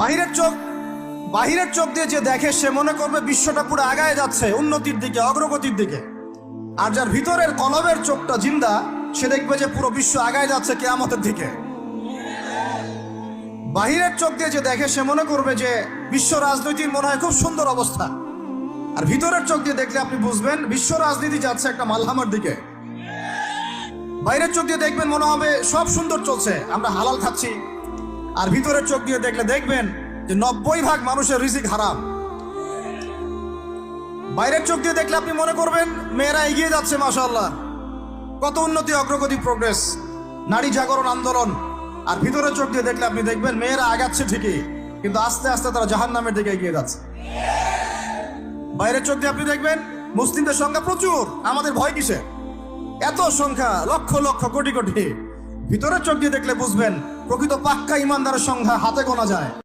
বাহিরের চোখ দিয়ে যে দেখে সে মনে করবে বিশ্বটা পুরো আগায় যাচ্ছে উন্নতির দিকে, অগ্রগতির দিকে। আর যার ভিতরের কলবের চোখটা জিন্দা, সে দেখবে যে পুরো বিশ্ব আগায় যাচ্ছে কিয়ামতের দিকে। বাহিরের চোখ দিয়ে যে দেখে সে মনে করবে যে বিশ্ব রাজনীতির মনে হয় খুব সুন্দর অবস্থা। আর ভিতরের চোখ দিয়ে দেখলে আপনি বুঝবেন বিশ্ব রাজনীতি যাচ্ছে একটা মালহামার দিকে। বাইরের চোখ দিয়ে দেখবেন মনে হবে সব সুন্দর চলছে, আমরা হালাল খাচ্ছি। আর ভিতরের চোখ দিয়ে দেখলে দেখবেন যে 90% মানুষের রিজিক হারাম। বাইরের চোখ দিয়ে দেখলে আপনি মনে করবেন মেয়েরা এগিয়ে যাচ্ছে, মাশাআল্লাহ, কত উন্নতি, অগ্রগতি, প্রোগ্রেস, নারী জাগরণ আন্দোলন। আর ভিতরের চোখ দিয়ে দেখলে আপনি দেখবেন মেয়েরা আগাচ্ছে ঠিকই, কিন্তু আস্তে আস্তে তারা জাহান্নামের দিকে এগিয়ে যাচ্ছে। বাইরের চোখ দিয়ে আপনি দেখবেন মুসলিমদের সংখ্যা প্রচুর, আমাদের ভয় কিসে, এত সংখ্যা, লক্ষ লক্ষ, কোটি কোটি। ভিতরের চোখ দিয়ে দেখলে বুঝবেন প্রকৃত পাক্কা ইমানদারের সংখ্যা হাতে গোনা যায়।